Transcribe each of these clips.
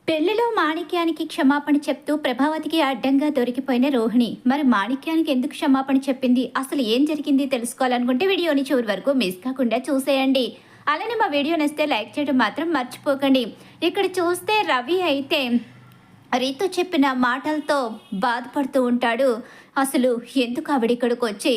పెళ్లిలో మాణిక్యానికి క్షమాపణ చెప్తూ ప్రభావతికి అడ్డంగా దొరికిపోయిన రోహిణి మరి మాణిక్యానికి ఎందుకు క్షమాపణ చెప్పింది, అసలు ఏం జరిగింది తెలుసుకోవాలనుకుంటే వీడియోని చివరి వరకు మిస్ కాకుండా చూసేయండి. అలానే మా వీడియో నచ్చితే లైక్ చేయడం మాత్రం మర్చిపోకండి. ఇక్కడ చూస్తే రవి అయితే రీతు చెప్పిన మాటలతో బాధపడుతూ ఉంటాడు. అసలు ఎందుకు ఆవిడిక్కడికి వచ్చి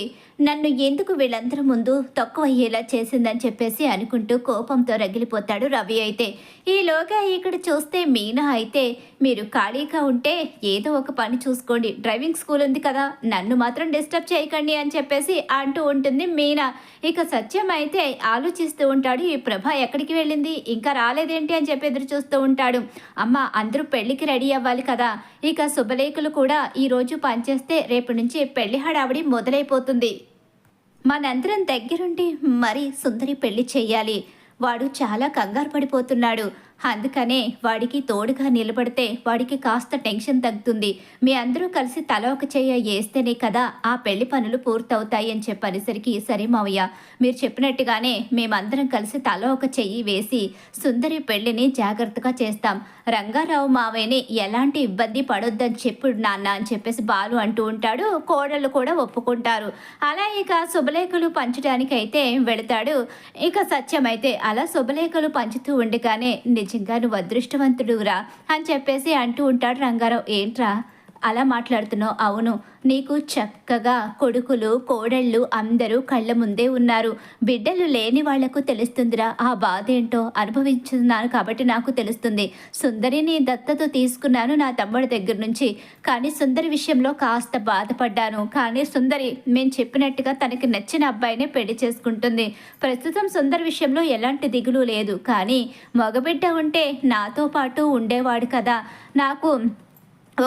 నన్ను ఎందుకు వీళ్ళందరి ముందు తక్కువ అయ్యేలా చేసిందని చెప్పేసి అనుకుంటూ కోపంతో రగిలిపోతాడు రవి అయితే. ఈలోగా ఇక్కడ చూస్తే మీనా అయితే మీరు ఖాళీగా ఉంటే ఏదో ఒక పని చూసుకోండి, డ్రైవింగ్ స్కూల్ ఉంది కదా, నన్ను మాత్రం డిస్టర్బ్ చేయకండి అని చెప్పేసి అంటూ ఉంటుంది మీనా. ఇక సత్యం అయితే ఆలోచిస్తూ ఉంటాడు, ఈ ప్రభ ఎక్కడికి వెళ్ళింది, ఇంకా రాలేదేంటి అని చెప్పి ఎదురు చూస్తూ ఉంటాడు. అమ్మ అందరూ పెళ్లికి రెడీ అవ్వాలి కదా, ఇక శుభలేఖలు కూడా ఈరోజు పనిచేస్తే రేపు నుంచి పెళ్లి హడావిడి మొదలైపోతుంది. మనందరం దగ్గరుండి మరి సుందరి పెళ్లి చెయ్యాలి. వాడు చాలా కంగారు పడిపోతున్నాడు, అందుకనే వాడికి తోడుగా నిలబడితే వాడికి కాస్త టెన్షన్ తగ్గుతుంది. మీ అందరూ కలిసి తల ఒక చెయ్య వేస్తేనే కదా ఆ పెళ్లి పనులు పూర్తవుతాయి అని చెప్పనేసరికి సరే మావయ్య, మీరు చెప్పినట్టుగానే మేమందరం కలిసి తల ఒక చెయ్యి వేసి సుందరి పెళ్లిని జాగ్రత్తగా చేస్తాం. రంగారావు మావయ్యని ఎలాంటి ఇబ్బంది పడొద్దని చెప్పు నాన్న అని చెప్పేసి బాలు అంటూ ఉంటాడు. కోడళ్ళు కూడా ఒప్పుకుంటారు. అలా ఇక శుభలేఖలు పంచడానికి అయితే వెళతాడు. ఇక సత్యం అయితే అలా శుభలేఖలు పంచుతూ ఉండగానే నిజంగా నువ్వు అదృష్టవంతుడురా అని చెప్పేసి అంటూ ఉంటాడు రంగారావు. ఏంట్రా అలా మాట్లాడుతున్నావు? అవును, నీకు చక్కగా కొడుకులు కోడళ్ళు అందరూ కళ్ళ ముందే ఉన్నారు. బిడ్డలు లేని వాళ్లకు తెలుస్తుందిరా ఆ బాధ ఏంటో, అనుభవించున్నాను కాబట్టి నాకు తెలుస్తుంది. సుందరిని దత్తత తీసుకున్నాను నా తమ్ముడి దగ్గర నుంచి, కానీ సుందరి విషయంలో కాస్త బాధపడ్డాను. కానీ సుందరి మేము చెప్పినట్టుగా తనకి నచ్చిన అబ్బాయినే పెళ్లి చేసుకుంటుంది. ప్రస్తుతం సుందరి విషయంలో ఎలాంటి దిగులు లేదు, కానీ మగబిడ్డ ఉంటే నాతో పాటు ఉండేవాడు కదా, నాకు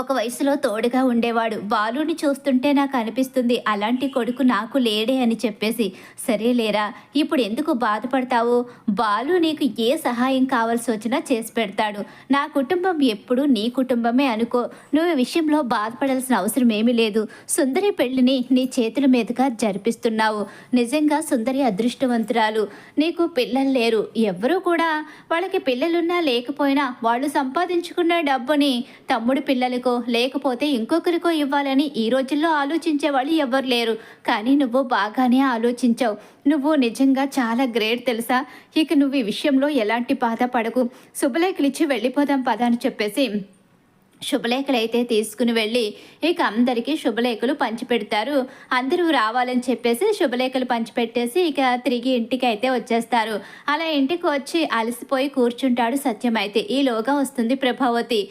ఒక వయసులో తోడుగా ఉండేవాడు. బాలుని చూస్తుంటే నాకు అనిపిస్తుంది అలాంటి కొడుకు నాకు లేడే అని చెప్పేసి. సరేలేరా, ఇప్పుడు ఎందుకు బాధపడతావు? బాలు నీకు ఏ సహాయం కావాల్సి వచ్చినా చేసి పెడతాడు. నా కుటుంబం ఎప్పుడు నీ కుటుంబమే అనుకో. నువ్వు ఈ విషయంలో బాధపడాల్సిన అవసరం ఏమీ లేదు. సుందరి పెళ్లిని నీ చేతుల మీదుగా జరిపిస్తున్నావు. నిజంగా సుందరి అదృష్టవంతురాలు. నీకు పిల్లలు లేరు, ఎవ్వరూ కూడా వాళ్ళకి పిల్లలున్నా లేకపోయినా వాళ్ళు సంపాదించుకున్న డబ్బుని తమ్ముడు పిల్లలు లేకపోతే ఇంకొకరికో ఇవ్వాలని ఈ రోజుల్లో ఆలోచించే వాళ్ళు ఎవ్వరు లేరు. కానీ నువ్వు బాగానే ఆలోచించావు. నువ్వు నిజంగా చాలా గ్రేట్ తెలుసా. ఇక నువ్వు ఈ విషయంలో ఎలాంటి బాధ పడకు. శుభలేఖలు ఇచ్చి వెళ్ళిపోదాం పదా అని చెప్పేసి శుభలేఖలు అయితే తీసుకుని వెళ్ళి ఇక అందరికీ శుభలేఖలు పంచిపెడతారు. అందరూ రావాలని చెప్పేసి శుభలేఖలు పంచిపెట్టేసి ఇక తిరిగి ఇంటికి అయితే వచ్చేస్తారు. అలా ఇంటికి వచ్చి అలసిపోయి కూర్చుంటాడు సత్యం అయితే. ఈలోగా వస్తుంది ప్రభావతి.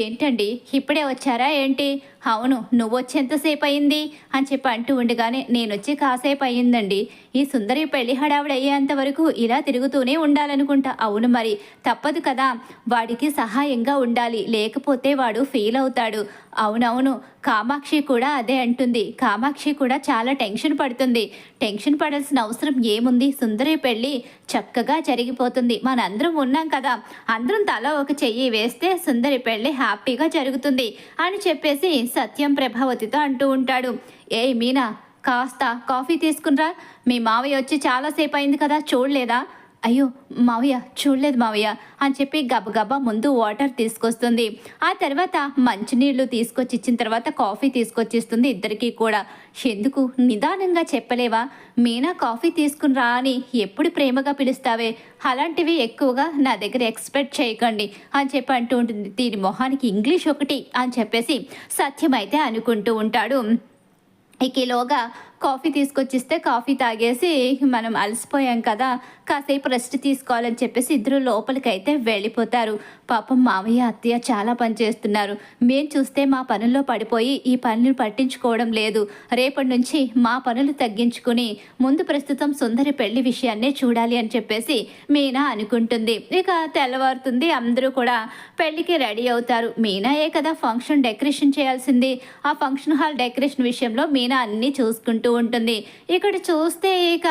ఏంటండి ఇప్పుడే వచ్చారా ఏంటి? అవును, నువ్వు వచ్చేంతసేపు అయింది అని చెప్పి అంటూ ఉండగానే నేను వచ్చి కాసేపు అయ్యిందండి. ఈ సుందరి పెళ్లి హడావిడి అయ్యేంత వరకు ఇలా తిరుగుతూనే ఉండాలనుకుంటా. అవును మరి తప్పదు కదా, వాడికి సహాయంగా ఉండాలి, లేకపోతే వాడు ఫెయిల్ అవుతాడు. అవునవును, కామాక్షి కూడా అదే అంటుంది. కామాక్షి కూడా చాలా టెన్షన్ పడుతుంది. టెన్షన్ పడాల్సిన అవసరం ఏముంది? సుందరి పెళ్ళి చక్కగా జరిగిపోతుంది. మనందరం ఉన్నాం కదా, అందరం తల ఒక చెయ్యి వేస్తే సుందరి పెళ్ళి హ్యాపీగా జరుగుతుంది అని చెప్పేసి సత్యం ప్రభావతితో అంటూ ఉంటాడు. ఏయ్ మీనా, కాస్త కాఫీ తీసుకునిరా. మీ మావయ్య వచ్చి చాలాసేపు అయింది కదా, చూడలేదా? అయ్యో మావయ్య చూడలేదు మావయ్య అని చెప్పి గబగబా ముందు వాటర్ తీసుకొస్తుంది. ఆ తర్వాత మంచినీళ్ళు తీసుకొచ్చి ఇచ్చిన తర్వాత కాఫీ తీసుకొచ్చిస్తుంది ఇద్దరికీ కూడా. ఎందుకు నిదానంగా చెప్పలేవా? మీనా కాఫీ తీసుకుని రా అని ఎప్పుడు ప్రేమగా పిలుస్తావే, అలాంటివి ఎక్కువగా నా దగ్గర ఎక్స్పెక్ట్ చేయకండి అని చెప్పి అంటూ ఉంటుంది. దీని మొహానికి ఇంగ్లీష్ ఒకటి అని చెప్పేసి సత్యం అయితే అనుకుంటూ ఉంటాడు. ఈలోగా కాఫీ తీసుకొచ్చిస్తే కాఫీ తాగేసి మనం అలసిపోయాం కదా, కాసేపు రెస్ట్ తీసుకోవాలని చెప్పేసి ఇద్దరు లోపలికైతే వెళ్ళిపోతారు. పాపం మామయ్య అత్తయ్య చాలా పని చేస్తున్నారు. మేము చూస్తే మా పనుల్లో పడిపోయి ఈ పనులు పట్టించుకోవడం లేదు. రేపటి నుంచి మా పనులు తగ్గించుకుని ముందు ప్రస్తుతం సుందరి పెళ్లి విషయాన్నే చూడాలి అని చెప్పేసి మీనా అనుకుంటుంది. ఇక తెల్లవారుతుంది, అందరూ కూడా పెళ్లికి రెడీ అవుతారు. మీనాయే కదా ఫంక్షన్ డెకరేషన్ చేయాల్సింది. ఆ ఫంక్షన్ హాల్ డెకరేషన్ విషయంలో మీనా అన్నీ చూసుకుంటూ ఉంటుంది. ఇక్కడ చూస్తే ఇక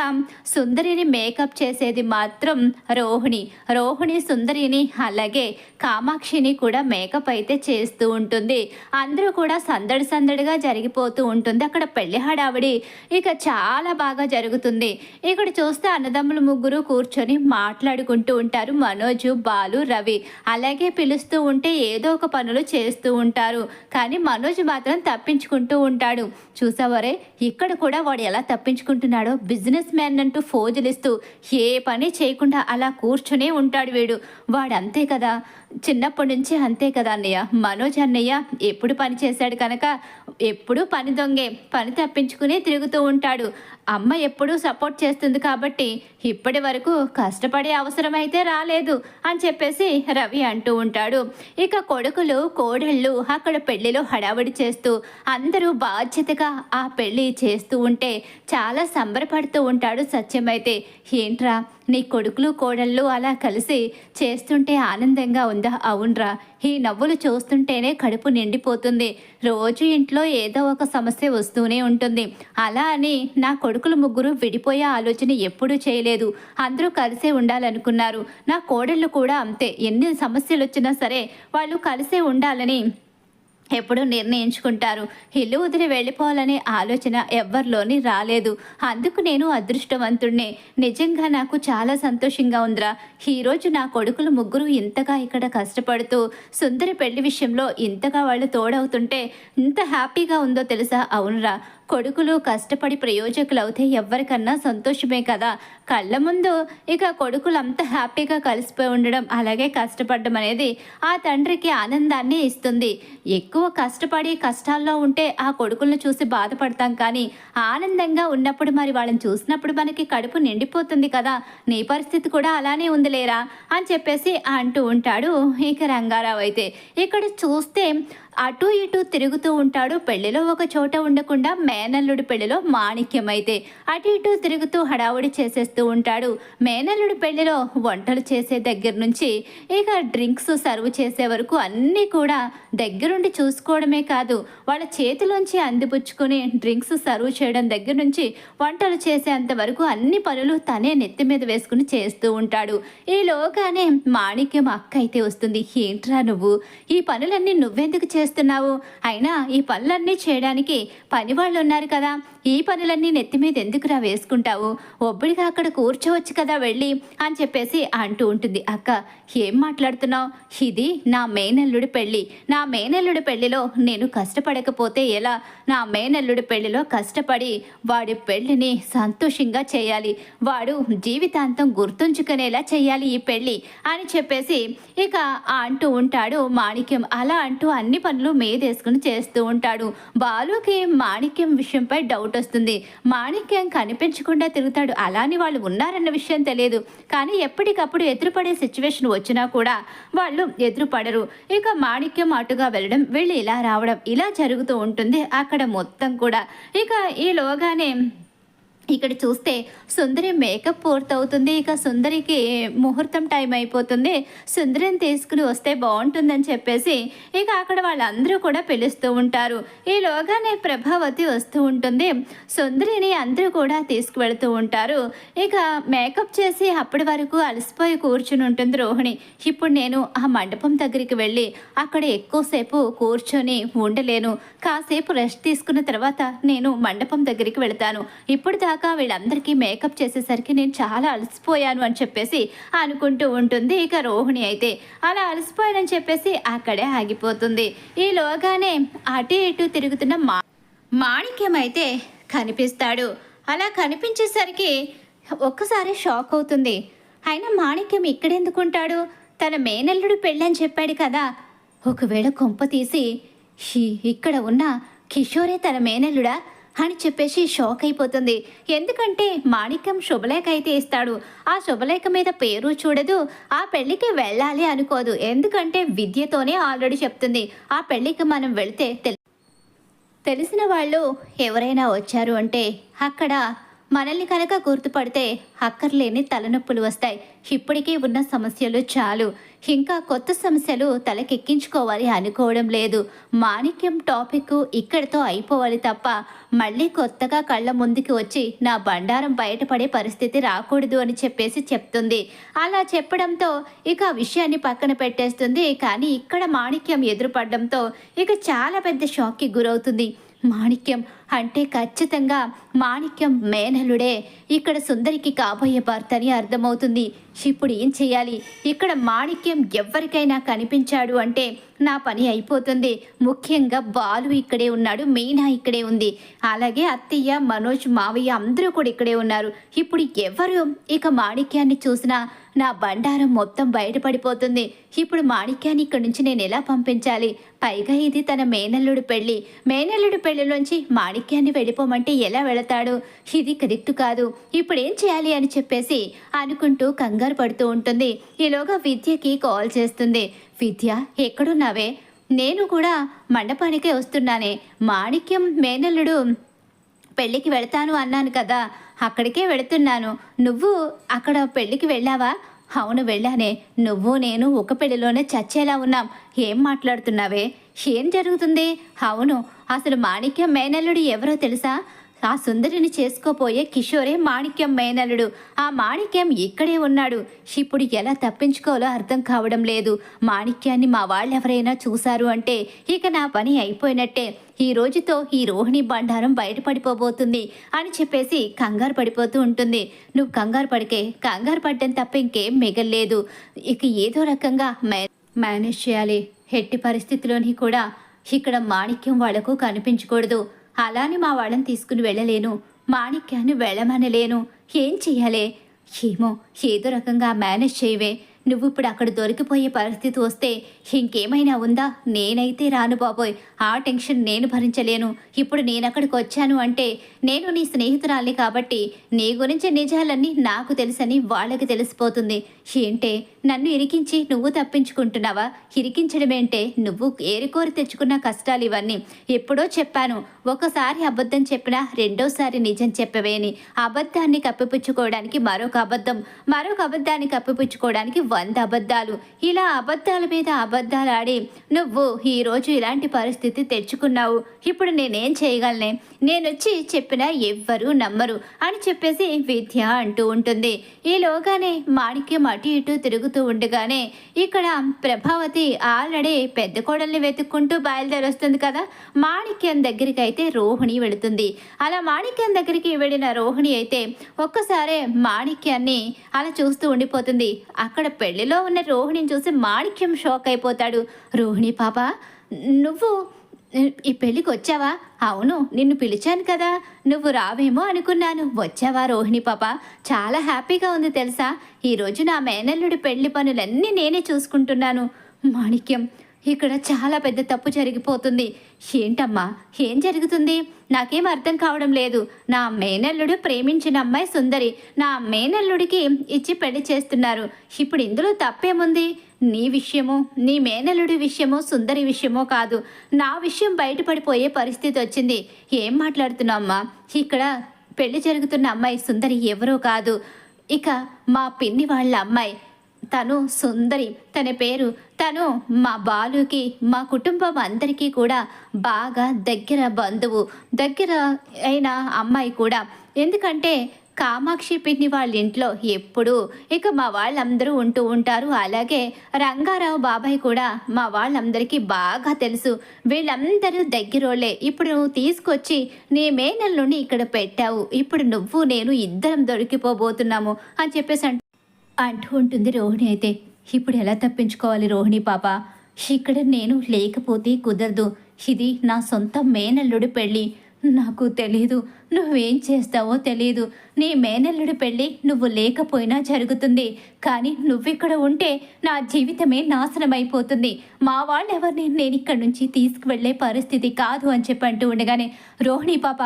సుందరిని మేకప్ చేసేది మాత్రం రోహిణి సుందరిని అలాగే కామాక్షిని కూడా మేకప్ అయితే చేస్తూ ఉంటుంది. అందరూ కూడా సందడిగా జరిగిపోతూ ఉంటుంది. అక్కడ పెళ్లి హడావిడి ఇక చాలా బాగా జరుగుతుంది. ఇక్కడ చూస్తే అన్నదమ్ములు ముగ్గురు కూర్చొని మాట్లాడుకుంటూ ఉంటారు. మనోజు, బాలు, రవి అలాగే పిలుస్తూ ఉంటే ఏదో ఒక పనులు చేస్తూ ఉంటారు. కానీ మనోజ్ మాత్రం తప్పించుకుంటూ ఉంటాడు. చూసావరే ఇక్కడ కూడా వాడు ఎలా తప్పించుకుంటున్నాడో, బిజినెస్ మ్యాన్ అంటూ ఫోజులిస్తూ ఏ పని చేయకుండా అలా కూర్చునే ఉంటాడు వీడు. వాడు అంతే కదా, చిన్నప్పటి నుంచి అంతే కదా అన్నయ్య. మనోజ్ అన్నయ్య ఎప్పుడు పని చేశాడు కనుక ఎప్పుడూ పని దొంగే, పని తప్పించుకుని తిరుగుతూ ఉంటాడు. అమ్మ ఎప్పుడూ సపోర్ట్ చేస్తుంది కాబట్టి ఇప్పటి వరకు కష్టపడే అవసరం అయితే రాలేదు అని చెప్పేసి రవి అంటూ ఉంటాడు. ఇక కొడుకులు కోడళ్ళు అక్కడ పెళ్లిలో హడావిడి చేస్తూ అందరూ బాధ్యతగా ఆ పెళ్లి చేస్తూ ఉంటే చాలా సంబరపడుతూ ఉంటాడు సత్యం అయితే. ఏంట్రా నీ కొడుకులు కోడళ్ళు అలా కలిసి చేస్తుంటే ఆనందంగా ఉందా? అవునరా, ఈ నవ్వులు చూస్తుంటేనే కడుపు నిండిపోతుంది. రోజు ఇంట్లో ఏదో ఒక సమస్య వస్తూనే ఉంటుంది. అలా అని నా కొడుకులు ముగ్గురు విడిపోయే ఆలోచన ఎప్పుడూ చేయలేదు. అందరూ కలిసే ఉండాలనుకున్నారు. నా కోడళ్ళు కూడా అంతే. ఎన్ని సమస్యలు వచ్చినా సరే వాళ్ళు కలిసే ఉండాలని ఎప్పుడూ నిర్ణయించుకుంటారు. ఇల్లు వదిలి వెళ్ళిపోవాలనే ఆలోచన ఎవ్వరిలోని రాలేదు. అందుకు నేను అదృష్టవంతుడినే. నిజంగా నాకు చాలా సంతోషంగా ఉందిరా. ఈరోజు నా కొడుకులు ముగ్గురు ఇంతగా ఇక్కడ కష్టపడుతూ సుందరి పెళ్లి విషయంలో ఇంతగా వాళ్ళు తోడవుతుంటే ఇంత హ్యాపీగా ఉందో తెలుసా? అవునరా, కొడుకులు కష్టపడి ప్రయోజకులు అవుతే ఎవరికన్నా సంతోషమే కదా. కళ్ళ ముందు ఇక కొడుకులు అంత హ్యాపీగా కలిసిపోయి ఉండడం అలాగే కష్టపడడం అనేది ఆ తండ్రికి ఆనందాన్ని ఇస్తుంది. ఎక్కువ కష్టపడి కష్టాల్లో ఉంటే ఆ కొడుకులను చూసి బాధపడతాం, కానీ ఆనందంగా ఉన్నప్పుడు మరి వాళ్ళని చూసినప్పుడు మనకి కడుపు నిండిపోతుంది కదా. నీ పరిస్థితి కూడా అలానే ఉందిలేరా అని చెప్పేసి అంటూ ఉంటాడు ఇక రంగారావు అయితే. ఇక్కడ చూస్తే అటు ఇటు తిరుగుతూ ఉంటాడు. పెళ్లిలో ఒక చోట ఉండకుండా మేనల్లుడి పెళ్లిలో మాణిక్యం అయితే అటు ఇటు తిరుగుతూ హడావుడి చేసేస్తూ ఉంటాడు. మేనల్లుడి పెళ్లిలో వంటలు చేసే దగ్గర నుంచి ఇక డ్రింక్స్ సర్వ్ చేసే వరకు అన్నీ కూడా దగ్గరుండి చూసుకోవడమే కాదు, వాళ్ళ చేతిలోంచి అందిపుచ్చుకొని డ్రింక్స్ సర్వ్ చేయడం దగ్గర నుంచి వంటలు చేసేంత వరకు అన్ని పనులు తనే నెత్తి మీద వేసుకుని చేస్తూ ఉంటాడు. ఈలోగానే మాణిక్యం అక్క అయితే వస్తుంది. ఏంట్రా నువ్వు ఈ పనులన్నీ నువ్వెందుకు చేస్తున్నావు? అయినా ఈ పనులన్నీ చేయడానికి పని వాళ్ళు ఉన్నారు కదా, ఈ పనులన్నీ నెత్తి మీద ఎందుకురా వేసుకుంటావు? ఒబ్బడిగా అక్కడ కూర్చోవచ్చు కదా వెళ్ళి అని చెప్పేసి అంటూ ఉంటుంది. అక్క ఏం మాట్లాడుతున్నావు? ఇది నా మేనల్లుడి పెళ్ళి. నా మేనల్లుడి పెళ్లిలో నేను కష్టపడకపోతే ఎలా? నా మేనల్లుడి పెళ్లిలో కష్టపడి వాడి పెళ్లిని సంతోషంగా చేయాలి, వాడు జీవితాంతం గుర్తుంచుకునేలా చేయాలి ఈ పెళ్ళి అని చెప్పేసి ఇక అంటూ ఉంటాడు మాణిక్యం. అలా అంటూ అన్ని పనులు మీదేసుకుని చేస్తూ ఉంటాడు. బాలుకి మాణిక్యం విషయంపై డౌట్ వస్తుంది. మాణిక్యం కనిపించకుండా తిరుగుతాడు. అలాని వాళ్ళు ఉన్నారన్న విషయం తెలియదు, కానీ ఎప్పటికప్పుడు ఎదురుపడే సిచ్యువేషన్ వచ్చినా కూడా వాళ్ళు ఎదురుపడరు. ఇక మాణిక్యం అటుగా వెళ్ళడం, వీళ్ళు ఇలా రావడం, ఇలా జరుగుతూ ఉంటుంది అక్కడ మొత్తం కూడా. ఇక ఈలోగానే ఇక్కడ చూస్తే సుందరి మేకప్ పూర్తవుతుంది. ఇక సుందరికి ముహూర్తం టైం అయిపోతుంది. సుందరిని తీసుకుని వస్తే బాగుంటుందని చెప్పేసి ఇక అక్కడ వాళ్ళందరూ కూడా పిలుస్తూ ఉంటారు. ఈలోగానే ప్రభావతి వస్తూ ఉంటుంది. సుందరిని అందరూ కూడా తీసుకువెళుతూ ఉంటారు. ఇక మేకప్ చేసి అప్పటి వరకు అలసిపోయి కూర్చుని ఉంటుంది రోహిణి. ఇప్పుడు నేను ఆ మండపం దగ్గరికి వెళ్ళి అక్కడ ఎక్కువసేపు కూర్చొని ఉండలేను, కాసేపు రెస్ట్ తీసుకున్న తర్వాత నేను మండపం దగ్గరికి వెళతాను. ఇప్పుడు దాకా వీళ్ళందరికీ మేకప్ చేసేసరికి నేను చాలా అలసిపోయాను అని చెప్పేసి అనుకుంటూ ఉంటుంది ఇక రోహిణి అయితే. అలా అలసిపోయానని చెప్పేసి అక్కడే ఆగిపోతుంది. ఈలోగానే అటు ఇటు తిరుగుతున్న మాణిక్యం అయితే కనిపిస్తాడు. అలా కనిపించేసరికి ఒక్కసారి షాక్ అవుతుంది. అయినా మాణిక్యం ఇక్కడెందుకుంటాడు? తన మేనల్లుడు పెళ్ళని చెప్పాడు కదా, ఒకవేళ కొంప తీసి ఇక్కడ ఉన్న కిషోరే తన మేనల్లుడా అని చెప్పేసి షాక్ అయిపోతుంది. ఎందుకంటే మాణిక్యం శుభలేఖ అయితే ఇస్తాడు. ఆ శుభలేఖ మీద పేరు చూడదు, ఆ పెళ్ళికి వెళ్ళాలి అనుకోదు. ఎందుకంటే విద్యతోనే ఆల్రెడీ చెప్తుంది ఆ పెళ్ళికి మనం వెళితే తెలిసిన వాళ్ళు ఎవరైనా వచ్చారు అంటే అక్కడ మనల్ని కనుక గుర్తుపడితే అక్కర్లేని తలనొప్పులు వస్తాయి. ఇప్పటికీ ఉన్న సమస్యలు చాలు, ఇంకా కొత్త సమస్యలు తలకెక్కించుకోవాలి అనుకోవడం లేదు. మాణిక్యం టాపిక్ ఇక్కడితో అయిపోవాలి తప్ప మళ్ళీ కొత్తగా కళ్ళ ముందుకి వచ్చి నా బండారం బయటపడే పరిస్థితి రాకూడదు అని చెప్పేసి చెప్తుంది. అలా చెప్పడంతో ఇక ఆ విషయాన్ని పక్కన పెట్టేస్తుంది. కానీ ఇక్కడ మాణిక్యం ఎదురుపడడంతో ఇక చాలా పెద్ద షాక్కి గురవుతుంది. మాణిక్యం అంటే ఖచ్చితంగా మాణిక్యం మేనలుడే ఇక్కడ సుందరికి కాబోయే భర్త అని అర్థమవుతుంది. ఇప్పుడు ఏం చేయాలి? ఇక్కడ మాణిక్యం ఎవరికైనా కనిపించాడు అంటే నా పని అయిపోతుంది. ముఖ్యంగా బాలు ఇక్కడే ఉన్నాడు, మీనా ఇక్కడే ఉంది, అలాగే అత్తయ్య, మనోజ్, మావయ్య అందరూ కూడా ఇక్కడే ఉన్నారు. ఇప్పుడు ఎవరు ఇక మాణిక్యాన్ని చూసినా నా బండారం మొత్తం బయటపడిపోతుంది. ఇప్పుడు మాణిక్యాన్ని ఇక్కడి నుంచి నేను ఎలా పంపించాలి? పైగా ఇది తన మేనల్లుడు పెళ్ళి. మేనల్లుడు పెళ్లిలోంచి మాణిక్యాన్ని వెళ్ళిపోమంటే ఎలా వెళతాడు? ఇది కరెక్ట్ కాదు. ఇప్పుడు ఏం చేయాలి అని చెప్పేసి అనుకుంటూ కంగారు పడుతూ ఉంటుంది. ఈలోగా విద్యకి కాల్ చేస్తుంది. విద్య, ఎక్కడున్నావే? నేను కూడా మండపానికే వస్తున్నానే. మాణిక్యం మేనల్లుడు పెళ్ళికి వెళతాను అన్నాను కదా, అక్కడికే వెళుతున్నాను. నువ్వు అక్కడ పెళ్ళికి వెళ్ళావా? అవును వెళ్ళానే. నువ్వు నేను ఒక పెళ్ళిలోనే చచ్చేలా ఉన్నాం. ఏం మాట్లాడుతున్నావే? ఏం జరుగుతుంది? అవును, అసలు మాణిక్యం మేనల్లుడు ఎవరో తెలుసా? ఆ సుందరిని చేసుకోపోయే కిషోరే మాణిక్యం మేనల్లుడు. ఆ మాణిక్యం ఇక్కడే ఉన్నాడు. ఇప్పుడు ఎలా తప్పించుకోవాలో అర్థం కావడం లేదు. మాణిక్యాన్ని మా వాళ్ళెవరైనా చూశారు అంటే ఇక నా పని అయిపోయినట్టే. ఈ రోజుతో ఈ రోహిణి బండారం బయటపడిపోబోతుంది అని చెప్పేసి కంగారు పడిపోతూ ఉంటుంది. నువ్వు కంగారు పడికే, కంగారు పడ్డం తప్ప ఇంకేం మిగల్లేదు. ఇక ఏదో రకంగా మేనేజ్ చేయాలి. ఎట్టి పరిస్థితిలోని కూడా ఇక్కడ మాణిక్యం వాళ్లకు కనిపించకూడదు. అలానే మా వాళ్ళని తీసుకుని వెళ్ళలేను, మాణిక్యాన్ని వెళ్ళమనలేను. ఏం చెయ్యాలి? ఏమో ఏదో రకంగా మేనేజ్ చేయవే. నువ్వు ఇప్పుడు అక్కడ దొరికిపోయే పరిస్థితి వస్తే ఇంకేమైనా ఉందా? నేనైతే రాను బాబోయ్. ఆ టెన్షన్ నేను భరించలేను. ఇప్పుడు నేను అక్కడికి వచ్చాను అంటే నేను నీ స్నేహితురాల్ని కాబట్టి నీ గురించి నిజాలన్నీ నాకు తెలుసని వాళ్ళకి తెలిసిపోతుంది. ఏంటే నన్ను ఇరికించి నువ్వు తప్పించుకుంటున్నావా? ఇరికించడమేంటే? నువ్వు ఏరికోరి తెచ్చుకున్న కష్టాలు ఇవన్నీ. ఎప్పుడో చెప్పాను, ఒకసారి అబద్ధం చెప్పినా రెండోసారి నిజం చెప్పవేని. అబద్ధాన్ని కప్పిపుచ్చుకోవడానికి మరొక అబద్ధం, మరొక అబద్ధాన్ని కప్పిపుచ్చుకోవడానికి 100 అబద్ధాలు. ఇలా అబద్ధాల మీద అబద్ధాలు ఆడి నువ్వు ఈరోజు ఇలాంటి పరిస్థితి తెచ్చుకున్నావు. ఇప్పుడు నేనేం చేయగలనే? నేనొచ్చి చెప్పినా ఎవ్వరూ నమ్మరు అని చెప్పేసి విద్య అంటూ ఉంటుంది. ఈలోగానే మాణిక్యం అటు ఇటు తిరుగుతూ ఉండగానే ఇక్కడ ప్రభావతి ఆల్రెడీ పెద్ద కోడల్ని వెతుక్కుంటూ బయలుదేరి వస్తుంది కదా. మాణిక్యం దగ్గరికి అయితే రోహిణి వెళుతుంది. అలా మాణిక్యం దగ్గరికి వెళ్ళిన రోహిణి అయితే ఒక్కసారే మాణిక్యాన్ని అలా చూస్తూ ఉండిపోతుంది. అక్కడ పెళ్లిలో ఉన్న రోహిణిని చూసి మాణిక్యం షాక్ అయిపోతాడు. రోహిణి పాప, నువ్వు ఈ పెళ్ళికి వచ్చావా? అవును, నిన్ను పిలిచాను కదా, నువ్వు రావేమో అనుకున్నాను. వచ్చావా రోహిణి పాప? చాలా హ్యాపీగా ఉంది తెలుసా. ఈరోజు నా మేనల్లుడి పెళ్లి పనులన్నీ నేనే చూసుకుంటున్నాను. మాణిక్యం, ఇక్కడ చాలా పెద్ద తప్పు జరిగిపోతుంది. ఏంటమ్మా, ఏం జరుగుతుంది? నాకేం అర్థం కావడం లేదు. నా మేనల్లుడు ప్రేమించిన అమ్మాయి సుందరి, నా మేనల్లుడికి ఇచ్చి పెళ్లి చేస్తున్నారు. ఇప్పుడు ఇందులో తప్పేముంది? నీ విషయమో, నీ మేనల్లుడి విషయమో, సుందరి విషయమో కాదు, నా విషయం బయటపడిపోయే పరిస్థితి వచ్చింది. ఏం మాట్లాడుతున్నామ్మా? ఇక్కడ పెళ్లి జరుగుతున్న అమ్మాయి సుందరి ఎవరో కాదు, ఇక మా పిన్ని వాళ్ళ అమ్మాయి. తను సుందరి, తన పేరు. తను మా బాలుకి, మా కుటుంబం అందరికీ కూడా బాగా దగ్గర బంధువు, దగ్గర అయిన అమ్మాయి కూడా. ఎందుకంటే కామాక్షి పిన్ని వాళ్ళ ఇంట్లో ఎప్పుడు ఇక మా వాళ్ళందరూ ఉంటూ ఉంటారు. అలాగే రంగారావు బాబాయ్ కూడా మా వాళ్ళందరికీ బాగా తెలుసు. వీళ్ళందరూ దగ్గరోళ్ళే. ఇప్పుడు నువ్వు తీసుకొచ్చి నీ మేనల్లుని ఇక్కడ పెట్టావు. ఇప్పుడు నువ్వు నేను ఇద్దరం దొరికిపోబోతున్నాము అని చెప్పేసి అంటూ ఉంటుంది రోహిణి. అయితే ఇప్పుడు ఎలా తప్పించుకోవాలి రోహిణి పాప? ఇక్కడ నేను లేకపోతే కుదరదు. ఇది నా సొంత మేనల్లుడి పెళ్ళి. నాకు తెలీదు నువ్వేం చేస్తావో తెలీదు. నీ మేనల్లుడి పెళ్ళి నువ్వు లేకపోయినా జరుగుతుంది. కానీ నువ్విక్కడ ఉంటే నా జీవితమే నాశనం అయిపోతుంది. మా వాళ్ళెవరిని నేను ఇక్కడి నుంచి తీసుకువెళ్ళే పరిస్థితి కాదు అని చెప్పి అంటూ ఉండగానే, రోహిణి పాప,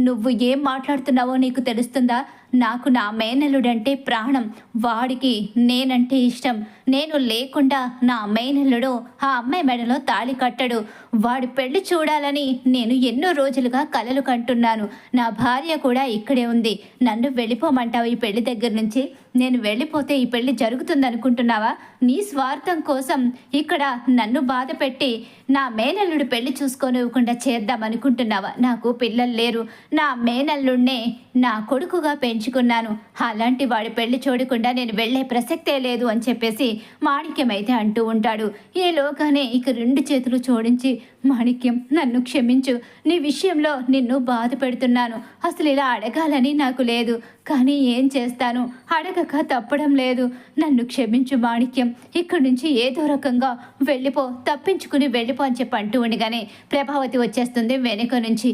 నువ్వు ఏం మాట్లాడుతున్నావో నీకు తెలుస్తుందా? నాకు నా మేనల్లుడంటే ప్రాణం. వాడికి నేనంటే ఇష్టం. నేను లేకుండా నా మేనల్లుడు ఆ అమ్మాయి మెడలో తాళి కట్టడు. వాడి పెళ్లి చూడాలని నేను ఎన్నో రోజులుగా కలలు కంటున్నాను. నా భార్య కూడా ఇక్కడే ఉంది. నన్ను వెళ్ళిపోమంటావు ఈ పెళ్లి దగ్గర నుంచి? నేను వెళ్ళిపోతే ఈ పెళ్లి జరుగుతుందనుకుంటున్నావా? నీ స్వార్థం కోసం ఇక్కడ నన్ను బాధ పెట్టి నా మేనల్లుడు పెళ్లి చూసుకోనివ్వకుండా చేద్దామనుకుంటున్నావా? నాకు పిల్లలు లేరు. నా మేనల్లుడినే నా కొడుకుగా పెంచుకున్నాను. అలాంటి వాడి పెళ్లి చూడకుండా నేను వెళ్ళే ప్రసక్తే లేదు అని చెప్పేసి మాణిక్యమైతే అంటూ ఉంటాడు. ఈలోగానే ఇక 2 చేతులు జోడించి, మాణిక్యం నన్ను క్షమించు. నీ విషయంలో నిన్ను బాధ పెడుతున్నాను. అసలు ఇలా అడగాలని నాకు లేదు. కానీ ఏం చేస్తాను? అడగక తప్పడం లేదు. నన్ను క్షమించు మాణిక్యం. ఇక్కడి నుంచి ఏదో రకంగా వెళ్ళిపో, తప్పించుకుని వెళ్ళిపో అని చెప్పి అంటూ ఉండగానే ప్రభావతి వచ్చేస్తుంది వెనుక నుంచి.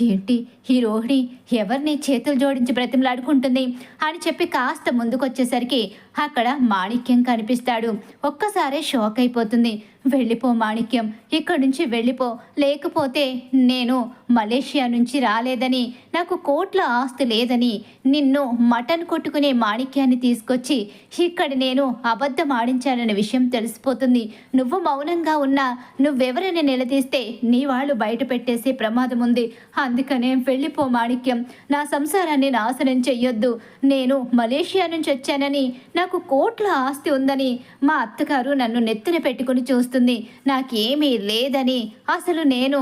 ఏంటి ఈ రోహిణి ఎవరిని చేతులు జోడించి బ్రతిమలాడుకుంటుంది అని చెప్పి కాస్త ముందుకొచ్చేసరికి అక్కడ మాణిక్యం కనిపిస్తాడు. ఒక్కసారే షాక్ అయిపోతుంది. వెళ్ళిపో మాణిక్యం, ఇక్కడి నుంచి వెళ్ళిపో. లేకపోతే నేను మలేషియా నుంచి రాలేదని, నాకు కోట్ల ఆస్తి లేదని, నిన్ను మటన్ కొట్టుకునే మాణిక్యాన్ని తీసుకొచ్చి ఇక్కడ నేను అబద్ధం ఆడించానన్న విషయం తెలిసిపోతుంది. నువ్వు మౌనంగా ఉన్నా నువ్వెవరైనా నిలదీస్తే నీ వాళ్ళు బయట పెట్టేసే ప్రమాదం ఉంది. అందుకనే వెళ్ళిపో మాణిక్యం. నా సంసారాన్ని నాశనం చెయ్యొద్దు. నేను మలేషియా నుంచి వచ్చానని, నాకు కోట్ల ఆస్తి ఉందని మా అత్తగారు నన్ను నెత్తిన పెట్టుకుని చూస్తుంది. నాకేమీ లేదని, అసలు నేను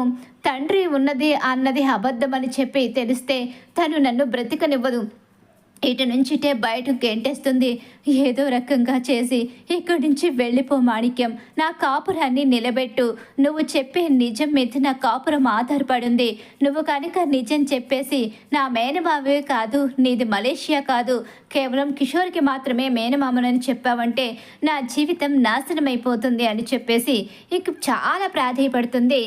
తండ్రి ఉన్నది అన్నది అబద్ధమని చెప్పి తెలిస్తే తను నన్ను బ్రతికనివ్వదు. ఇటు నుంచిటే బయటకు గెంటేస్తుంది. ఏదో రకంగా చేసి ఇక్కడి నుంచి వెళ్ళిపో మాణిక్యం. నా కాపురాన్ని నిలబెట్టు. నువ్వు చెప్పే నిజం మీద నా కాపురం ఆధారపడింది. నువ్వు కనుక నిజం చెప్పేసి నా మేనమావే కాదు, నీది మలేషియా కాదు, కేవలం కిషోర్కి మాత్రమే మేనమామనని చెప్పావంటే నా జీవితం నాశనమైపోతుంది అని చెప్పేసి ఇక చాలా ప్రాధేయపడుతుంది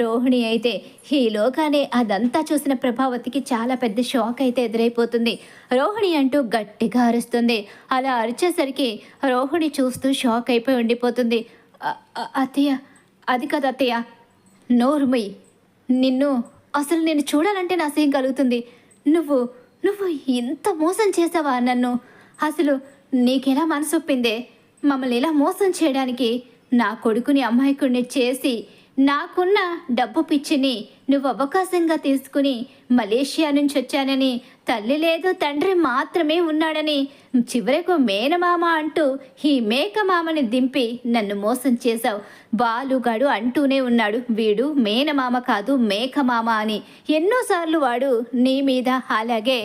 రోహిణి. అయితే ఈలోగానే అదంతా చూసిన ప్రభావతికి చాలా పెద్ద షాక్ అయితే ఎదురైపోతుంది. రోహిణి అంటూ గట్టిగా అరుస్తుంది. అలా అరిచేసరికి రోహిణి చూస్తూ షాక్ అయిపోయి ఉండిపోతుంది. అత్తయ్య, అది కదా అత్తయ్య, నోరుమయ్యి. అసలు నేను చూడాలంటే నా సేం కలుగుతుంది. నువ్వు నువ్వు ఇంత మోసం చేసావా నన్ను? అసలు నీకెలా మనసొప్పిందే మమ్మల్ని ఇలా మోసం చేయడానికి? నా కొడుకుని అమాయకుడిని చేసి నాకున్న డబ్బు పిచ్చిని నువ్వు అవకాశంగా తీసుకుని మలేషియా నుంచి వచ్చానని, తల్లి లేదు తండ్రి మాత్రమే ఉన్నాడని, చివరకు మేనమామ అంటూ ఈ మేకమామని దింపి నన్ను మోసం చేశావు. బాలుగాడు అంటూనే ఉన్నాడు వీడు మేనమామ కాదు మేకమామ అని. ఎన్నోసార్లు వాడు నీ మీద అలాగే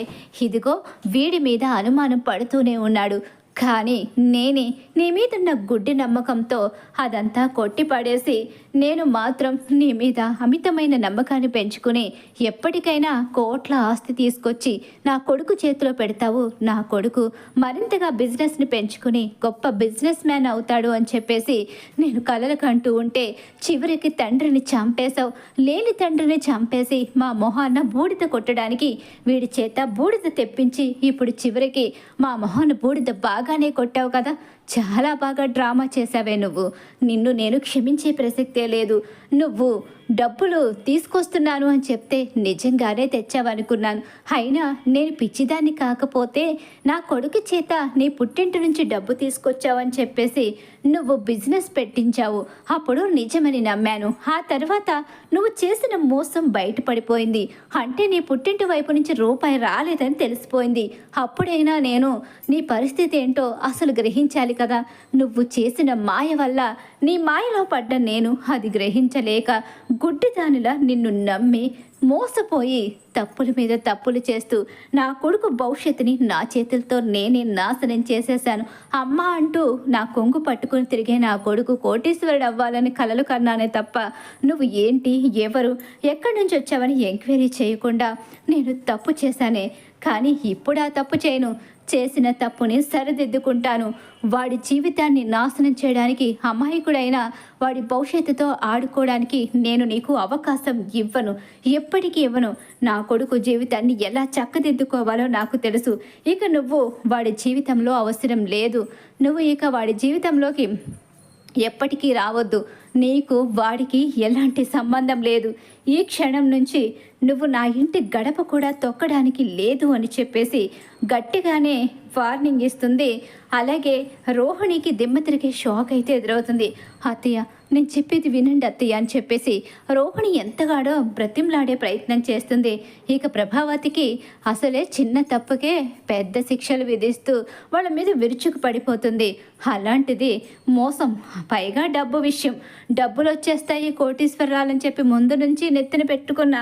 ఇదిగో వీడి మీద అనుమానం పడుతూనే ఉన్నాడు. కానీ నేనే నీ మీదున్న గుడ్డి నమ్మకంతో అదంతా కొట్టిపడేసి నేను మాత్రం నీ మీద అమితమైన నమ్మకాన్ని పెంచుకుని ఎప్పటికైనా కోట్ల ఆస్తి తీసుకొచ్చి నా కొడుకు చేతిలో పెడతావు, నా కొడుకు మరింతగా బిజినెస్ని పెంచుకుని గొప్ప బిజినెస్ మ్యాన్ అవుతాడు అని చెప్పేసి నేను కలలు కంటూ ఉంటే చివరికి తండ్రిని చంపేశావు. లేని తండ్రిని చంపేసి మా మొహాన్న బూడిద కొట్టడానికి వీడి చేత బూడిద తెప్పించి ఇప్పుడు చివరికి మా మొహాన్న బూడిద బాగానే కొట్టావు కదా. చాలా బాగా డ్రామా చేసావే నువ్వు. నిన్ను నేను క్షమించే ప్రసక్తే లేదు. నువ్వు డబ్బులు తీసుకొస్తున్నాను అని చెప్తే నిజంగానే తెచ్చావనుకున్నాను. అయినా నేను పిచ్చిదాన్ని కాకపోతే నా కొడుకు చేత నీ పుట్టింటి నుంచి డబ్బు తీసుకొచ్చావని చెప్పేసి నువ్వు బిజినెస్ పెట్టించావు. అప్పుడు నిజమని నమ్మాను. ఆ తర్వాత నువ్వు చేసిన మోసం బయటపడిపోయింది. అంటే నీ పుట్టింటి వైపు నుంచి రూపాయి రాలేదని తెలిసిపోయింది. అప్పుడైనా నేను నీ పరిస్థితి ఏంటో అసలు గ్రహించాలి కదా. నువ్వు చేసిన మాయ వల్ల నీ మాయలో పడ్డ నేను అది గ్రహించలేక గుడ్డిదానిలా నిన్ను నమ్మి మోసపోయి తప్పుల మీద తప్పులు చేస్తూ నా కొడుకు భవిష్యత్తుని నా చేతులతో నేనే నాశనం చేసేశాను. అమ్మ అంటూ నా కొంగు పట్టుకుని తిరిగే నా కొడుకు కోటీశ్వరుడు అవ్వాలని కలలు కన్నానే తప్ప నువ్వు ఏంటి, ఎవరు, ఎక్కడి నుంచి వచ్చావని ఎంక్వైరీ చేయకుండా నేను తప్పు చేశానే. కానీ ఇప్పుడు ఆ తప్పు చేయను. చేసిన తప్పుని సరిదిద్దుకుంటాను. వాడి జీవితాన్ని నాశనం చేయడానికి, అమాయకుడైన వాడి భవిష్యత్తుతో ఆడుకోవడానికి నేను నీకు అవకాశం ఇవ్వను, ఎప్పటికీ ఇవ్వను. నా కొడుకు జీవితాన్ని ఎలా చక్కదిద్దుకోవాలో నాకు తెలుసు. ఇక నువ్వు వాడి జీవితంలో అవసరం లేదు. నువ్వు ఇక వాడి జీవితంలోకి ఎప్పటికీ రావద్దు. నీకు వాడికి ఎలాంటి సంబంధం లేదు. ఈ క్షణం నుంచి నువ్వు నా ఇంటి గడప కూడా తొక్కడానికి లేదు అని చెప్పేసి గట్టిగానే వార్నింగ్ ఇస్తుంది. అలాగే రోహిణికి దిమ్మ తిరిగే షాక్ అయితే ఎదురవుతుంది. అత్తయ్య నేను చెప్పేది వినండి అత్తయ్య అని చెప్పేసి రోహిణి ఎంతగాడో బ్రతిమలాడే ప్రయత్నం చేస్తుంది. ఇక ప్రభావతికి అసలే చిన్న తప్పుకే పెద్ద శిక్షలు విధిస్తూ వాళ్ళ మీద విరుచుకు పడిపోతుంది. అలాంటిది మోసం, పైగా డబ్బు విషయం. డబ్బులు వచ్చేస్తాయి కోటీశ్వరరాలని చెప్పి ముందు నుంచి నెత్తిన పెట్టుకున్న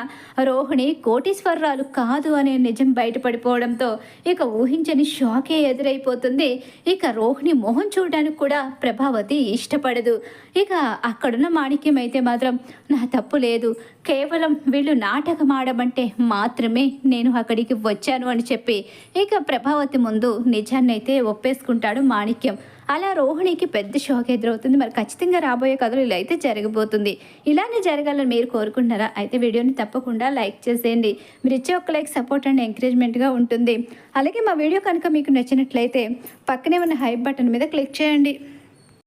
రోహిణి కోటీశ్వరరాలు కాదు అనే నిజం బయటపడిపోవడంతో ఇక ఊహించని షాకే ఎదురైపోతుంది. ఇక రోహిణి మొహం చూడడానికి కూడా ప్రభావతి ఇష్టపడదు. ఇక అక్కడున్న మాణిక్యం అయితే మాత్రం నా తప్పు లేదు, కేవలం వీళ్ళు నాటకం ఆడమంటే మాత్రమే నేను అక్కడికి వచ్చాను అని చెప్పి ఇక ప్రభావతి ముందు నిజాన్నైతే ఒప్పేసుకుంటాడు మాణిక్యం. అలా రోహిణికి పెద్ద షాక్ ఎదురవుతుంది. మరి ఖచ్చితంగా రాబోయే కథలు ఇలా అయితే జరగబోతుంది. ఇలానే జరగాలని మీరు కోరుకుంటున్నారా? అయితే వీడియోని తప్పకుండా లైక్ చేసేయండి. మీరు ఇచ్చే ఒక లైక్ సపోర్ట్ అండ్ ఎంకరేజ్మెంట్గా ఉంటుంది. అలాగే మా వీడియో కనుక మీకు నచ్చినట్లయితే పక్కనే ఉన్న హైప్ బటన్ మీద క్లిక్ చేయండి.